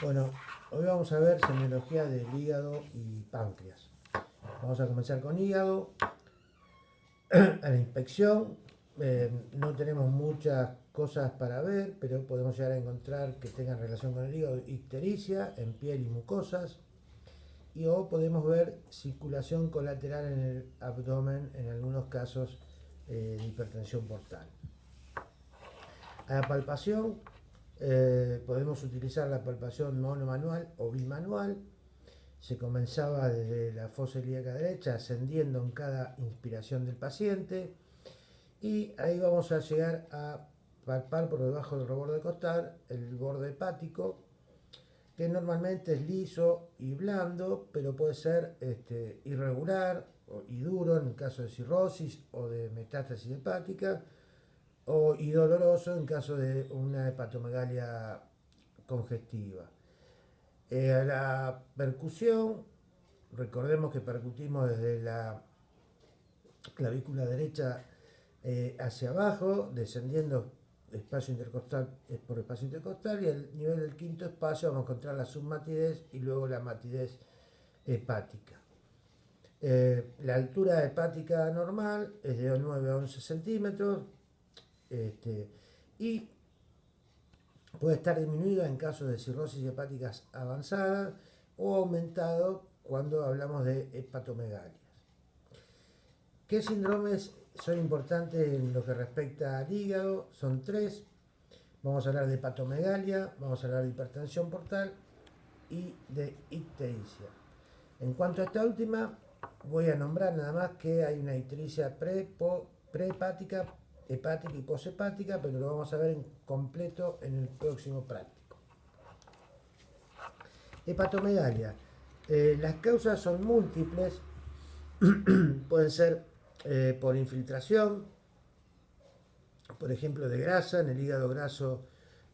Bueno, hoy vamos a ver semiología del hígado y páncreas. Vamos a comenzar con hígado. A la inspección no tenemos muchas cosas para ver, pero podemos llegar a encontrar que tengan relación con el hígado, ictericia en piel y mucosas, o podemos ver circulación colateral en el abdomen en algunos casos de hipertensión portal. A la palpación podemos utilizar la palpación monomanual o bimanual. Se comenzaba desde la fosa ilíaca derecha, ascendiendo en cada inspiración del paciente, y ahí vamos a llegar a palpar por debajo del reborde costal el borde hepático, que normalmente es liso y blando, pero puede ser irregular y duro en el caso de cirrosis o de metástasis hepática, y doloroso en caso de una hepatomegalia congestiva. A la percusión, recordemos que percutimos desde la clavícula derecha hacia abajo, descendiendo espacio intercostal por espacio intercostal, y al nivel del quinto espacio vamos a encontrar la submatidez y luego la matidez hepática. La altura hepática normal es de 9 a 11 centímetros y puede estar disminuida en casos de cirrosis hepáticas avanzadas o aumentado cuando hablamos de hepatomegalias. ¿Qué síndromes son importantes en lo que respecta al hígado? Son tres. Vamos a hablar de hepatomegalia, vamos a hablar de hipertensión portal y de ictericia. En cuanto a esta última, voy a nombrar nada más que hay una ictericia prehepática, hepática y poshepática, pero lo vamos a ver en completo en el próximo práctico. Hepatomegalia. Las causas son múltiples. Pueden ser por infiltración, por ejemplo, de grasa en el hígado graso,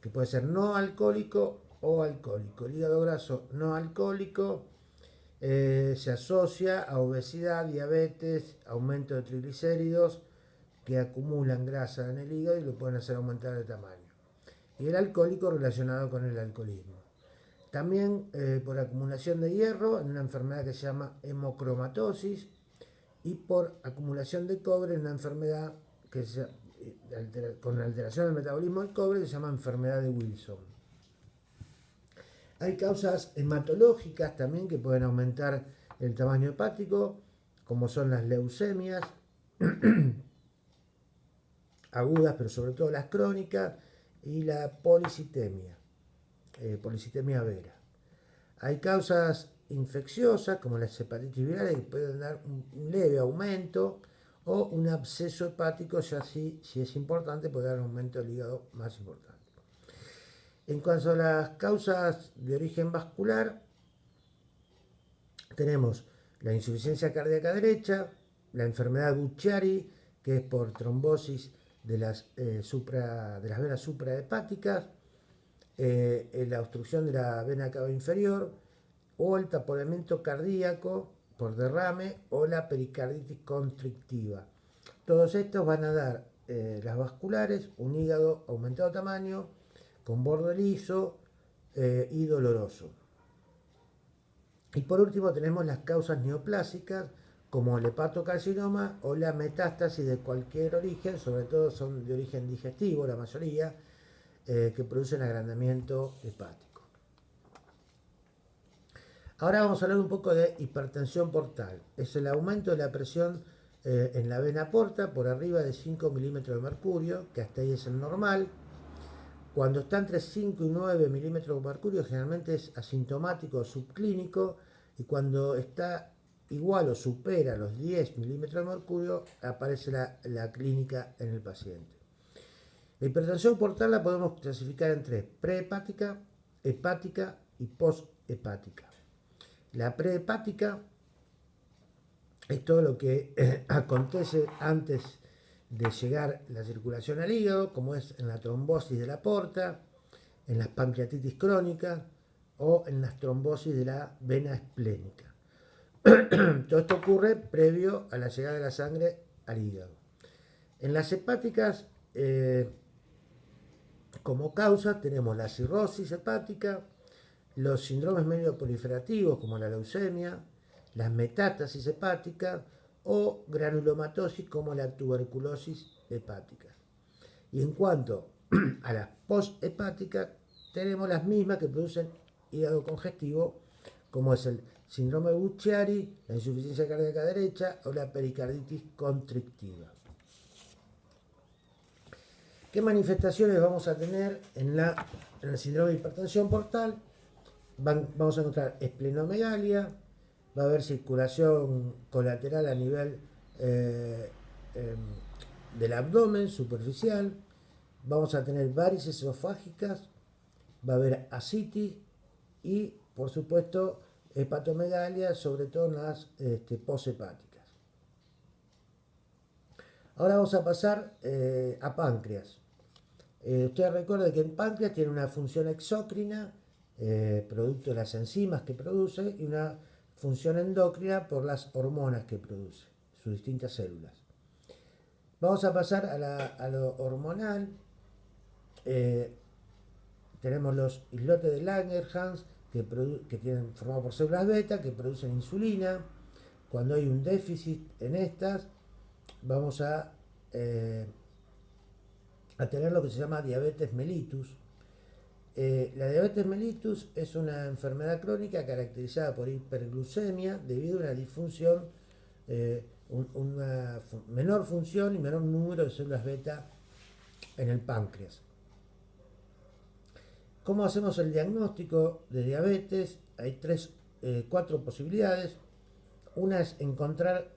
que puede ser no alcohólico o alcohólico. El hígado graso no alcohólico se asocia a obesidad, diabetes, aumento de triglicéridos que acumulan grasa en el hígado y lo pueden hacer aumentar de tamaño. Y el alcohólico relacionado con el alcoholismo. También por acumulación de hierro en una enfermedad que se llama hemocromatosis, y por acumulación de cobre en una enfermedad que con alteración del metabolismo del cobre se llama enfermedad de Wilson. Hay causas hematológicas también que pueden aumentar el tamaño hepático, como son las leucemias agudas, pero sobre todo las crónicas, y la policitemia vera. Hay causas infecciosas como las hepatitis virales que pueden dar un leve aumento, o un absceso hepático, ya si es importante, puede dar un aumento del hígado más importante. En cuanto a las causas de origen vascular, tenemos la insuficiencia cardíaca derecha, la enfermedad Buchiari, que es por trombosis de las venas suprahepáticas, la obstrucción de la vena cava inferior, o el taponamiento cardíaco por derrame, o la pericarditis constrictiva. Todos estos van a dar las vasculares, un hígado aumentado de tamaño, con borde liso y doloroso. Y por último tenemos las causas neoplásicas, como el hepatocarcinoma o la metástasis de cualquier origen, sobre todo son de origen digestivo la mayoría, que producen agrandamiento hepático. Ahora vamos a hablar un poco de hipertensión portal. Es el aumento de la presión en la vena porta por arriba de 5 milímetros de mercurio, que hasta ahí es el normal. Cuando está entre 5 y 9 milímetros de mercurio generalmente es asintomático o subclínico, y cuando está igual o supera los 10 milímetros de mercurio aparece la clínica en el paciente. La hipertensión portal la podemos clasificar en tres: prehepática, hepática y poshepática. La prehepática es todo lo que acontece antes de llegar la circulación al hígado, como es en la trombosis de la porta, en las pancreatitis crónicas o en las trombosis de la vena esplénica. Todo esto ocurre previo a la llegada de la sangre al hígado. En las hepáticas, como causa, tenemos la cirrosis hepática, los síndromes medio proliferativos como la leucemia, las metástasis hepáticas o granulomatosis como la tuberculosis hepática. Y en cuanto a las posthepáticas, tenemos las mismas que producen hígado congestivo, como es el síndrome de Buchiari, la insuficiencia cardíaca derecha o la pericarditis constrictiva. ¿Qué manifestaciones vamos a tener en el síndrome de hipertensión portal? Vamos a encontrar esplenomegalia, va a haber circulación colateral a nivel del abdomen superficial, vamos a tener varices esofágicas, va a haber ascitis y, por supuesto, hepatomegalia, sobre todo en las poshepáticas. Ahora vamos a pasar a páncreas. Ustedes recuerden que el páncreas tiene una función exócrina, producto de las enzimas que produce, y una función endocrina por las hormonas que produce, sus distintas células. Vamos a pasar a lo hormonal. Tenemos los islotes de Langerhans que tienen formado por células beta que producen insulina. Cuando hay un déficit en estas, vamos a tener lo que se llama diabetes mellitus. La diabetes mellitus es una enfermedad crónica caracterizada por hiperglucemia debido a una disfunción, una menor función y menor número de células beta en el páncreas. ¿Cómo hacemos el diagnóstico de diabetes? Hay cuatro posibilidades. Una es encontrar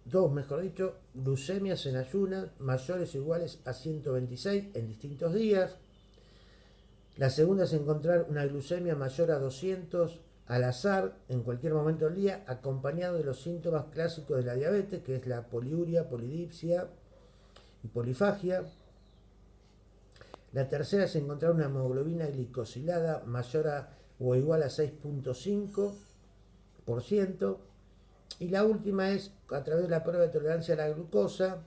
dos, mejor dicho, glucemias en ayunas mayores o iguales a 126 en distintos días. La segunda es encontrar una glucemia mayor a 200 al azar en cualquier momento del día, acompañado de los síntomas clásicos de la diabetes, que es la poliuria, polidipsia y polifagia. La tercera es encontrar una hemoglobina glicosilada mayor a o igual a 6.5%. Y la última es a través de la prueba de tolerancia a la glucosa.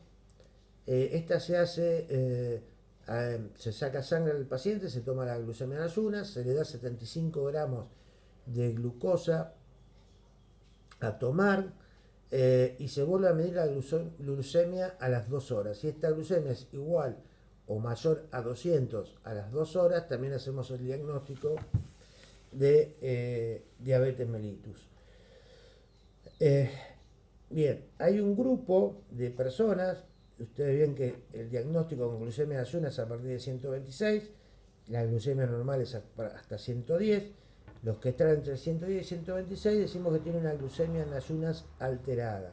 Esta se hace, se saca sangre al paciente, se toma la glucemia en ayunas, se le da 75 gramos de glucosa a tomar y se vuelve a medir la glucemia a las 2 horas. Si esta glucemia es igual o mayor a 200 a las 2 horas, también hacemos el diagnóstico de diabetes mellitus. Bien, hay un grupo de personas, ustedes ven que el diagnóstico con glucemia en ayunas es a partir de 126, la glucemia normal es hasta 110, los que están entre 110 y 126 decimos que tienen una glucemia en ayunas alterada.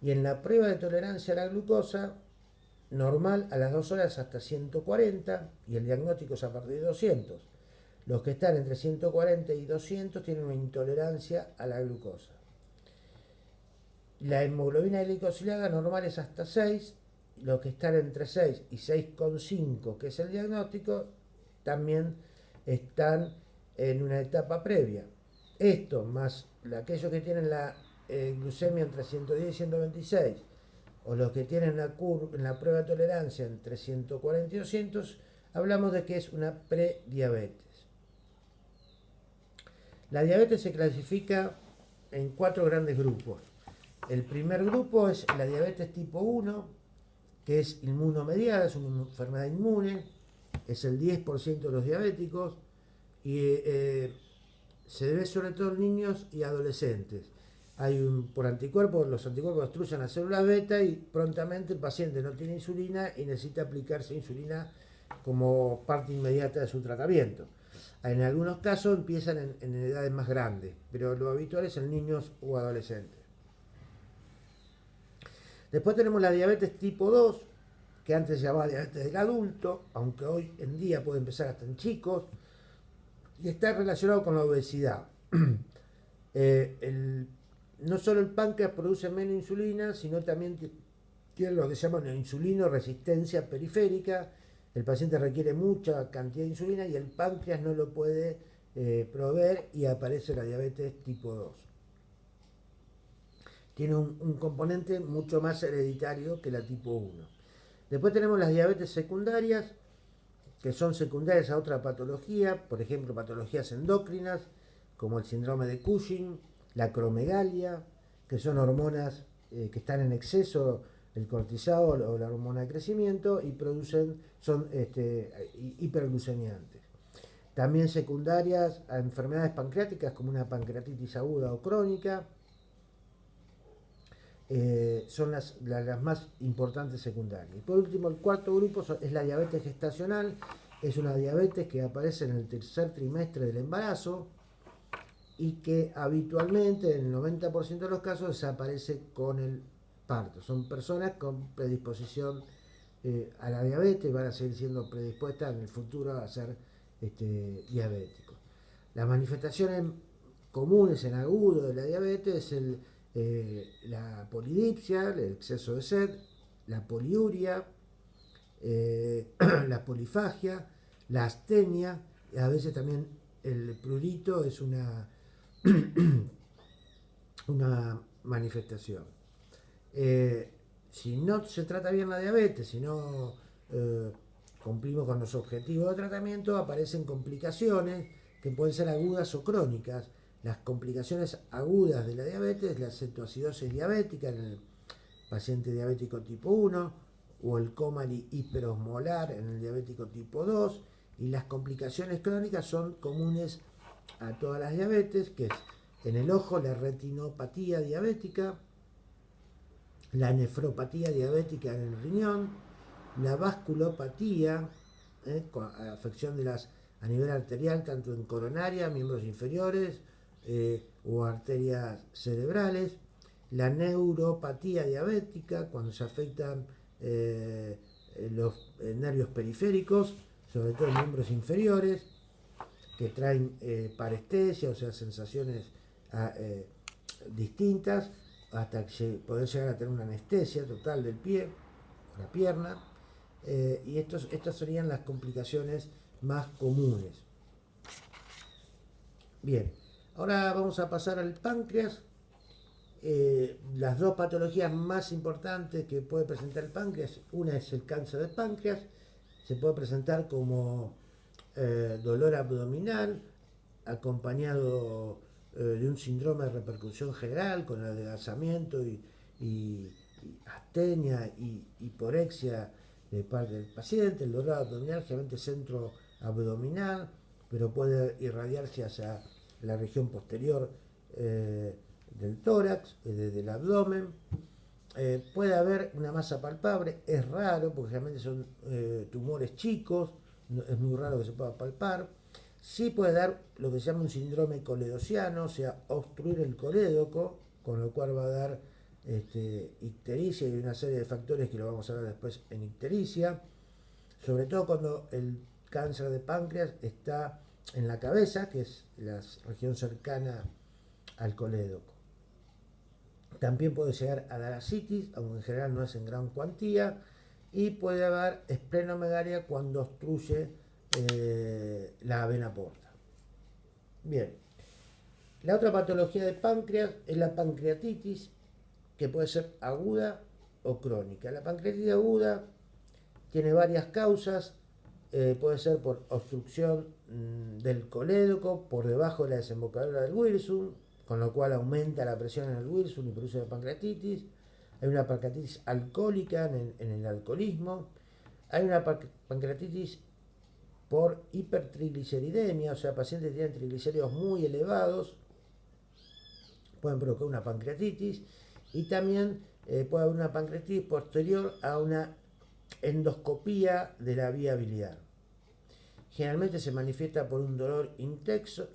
Y en la prueba de tolerancia a la glucosa, normal a las 2 horas hasta 140 y el diagnóstico es a partir de 200. Los que están entre 140 y 200 tienen una intolerancia a la glucosa. La hemoglobina glicosilada normal es hasta 6, los que están entre 6 y 6,5, que es el diagnóstico, también están en una etapa previa. Esto más aquellos que tienen la glucemia entre 110 y 126, o los que tienen en la prueba de tolerancia entre 140 y 200, hablamos de que es una prediabetes. La diabetes se clasifica en 4 grandes grupos. El primer grupo es la diabetes tipo 1, que es inmunomediada, es una enfermedad inmune, es el 10% de los diabéticos y se debe sobre todo en niños y adolescentes. Por anticuerpos, los anticuerpos destruyen las células beta y prontamente el paciente no tiene insulina y necesita aplicarse insulina como parte inmediata de su tratamiento. En algunos casos empiezan en edades más grandes, pero lo habitual es en niños o adolescentes. Después tenemos la diabetes tipo 2, que antes se llamaba diabetes del adulto, aunque hoy en día puede empezar hasta en chicos, y está relacionado con la obesidad. No solo el páncreas produce menos insulina, sino también tiene lo que se llama una insulinoresistencia periférica. El paciente requiere mucha cantidad de insulina y el páncreas no lo puede proveer y aparece la diabetes tipo 2. Tiene un componente mucho más hereditario que la tipo 1. Después tenemos las diabetes secundarias, que son secundarias a otra patología, por ejemplo, patologías endócrinas, como el síndrome de Cushing, la acromegalia, que son hormonas que están en exceso, el cortisol o la hormona de crecimiento, y son hiperglucemiantes. También secundarias a enfermedades pancreáticas como una pancreatitis aguda o crónica, son las más importantes secundarias. Y por último, el cuarto grupo es la diabetes gestacional. Es una diabetes que aparece en el tercer trimestre del embarazo y que habitualmente, en el 90% de los casos, desaparece con el parto. Son personas con predisposición a la diabetes, van a seguir siendo predispuestas en el futuro a ser diabéticos. Las manifestaciones comunes en agudo de la diabetes es la polidipsia, el exceso de sed, la poliuria, la polifagia, la astenia, y a veces también el prurito es una manifestación. Si no se trata bien la diabetes, si no cumplimos con los objetivos de tratamiento, aparecen complicaciones que pueden ser agudas o crónicas. Las complicaciones agudas de la diabetes, la cetoacidosis diabética en el paciente diabético tipo 1, o el coma hiperosmolar en el diabético tipo 2, y las complicaciones crónicas son comunes a todas las diabetes, que es en el ojo la retinopatía diabética, la nefropatía diabética en el riñón, la vasculopatía, con afección a nivel arterial, tanto en coronaria, miembros inferiores o arterias cerebrales, la neuropatía diabética, cuando se afectan los nervios periféricos, sobre todo en miembros inferiores, que traen parestesia, o sea, sensaciones distintas, hasta que poder llegar a tener una anestesia total del pie o la pierna. Y estas serían las complicaciones más comunes. Bien, ahora vamos a pasar al páncreas. Las dos patologías más importantes que puede presentar el páncreas, una es el cáncer de páncreas, se puede presentar como dolor abdominal, acompañado de un síndrome de repercusión general con adelgazamiento y astenia y hiporexia de parte del paciente. El dolor abdominal generalmente es centro abdominal, pero puede irradiarse hacia la región posterior del tórax, desde el abdomen. Puede haber una masa palpable, es raro porque generalmente son tumores chicos, es muy raro que se pueda palpar. Sí puede dar lo que se llama un síndrome coledociano, o sea, obstruir el colédoco, con lo cual va a dar ictericia y una serie de factores que lo vamos a ver después en ictericia, sobre todo cuando el cáncer de páncreas está en la cabeza, que es la región cercana al colédoco. También puede llegar a dar ascitis, aunque en general no es en gran cuantía, y puede haber esplenomegalia cuando obstruye la vena porta. Bien, la otra patología de páncreas es la pancreatitis, que puede ser aguda o crónica. La pancreatitis aguda tiene varias causas, puede ser por obstrucción del colédoco por debajo de la desembocadura del Wirsung, con lo cual aumenta la presión en el Wirsung y produce la pancreatitis. Hay una pancreatitis alcohólica en el alcoholismo. Hay una pancreatitis por hipertrigliceridemia, o sea, pacientes que tienen triglicéridos muy elevados pueden provocar una pancreatitis, y también puede haber una pancreatitis posterior a una endoscopía de la vía biliar. Generalmente se manifiesta por un dolor intenso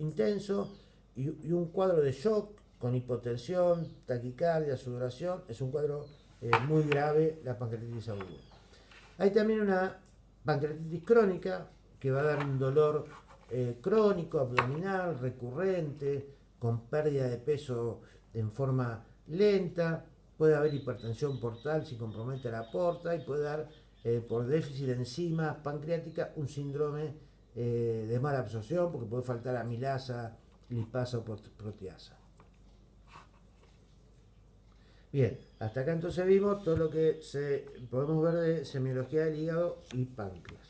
y un cuadro de shock con hipotensión, taquicardia, sudoración. Es un cuadro muy grave, la pancreatitis aguda. Hay también una pancreatitis crónica que va a dar un dolor crónico, abdominal, recurrente, con pérdida de peso en forma lenta. Puede haber hipertensión portal si compromete la porta, y puede dar por déficit de enzimas pancreáticas un síndrome de mala absorción, porque puede faltar amilasa, lipasa o proteasa. Bien, hasta acá entonces vimos todo lo que podemos ver de semiología del hígado y páncreas.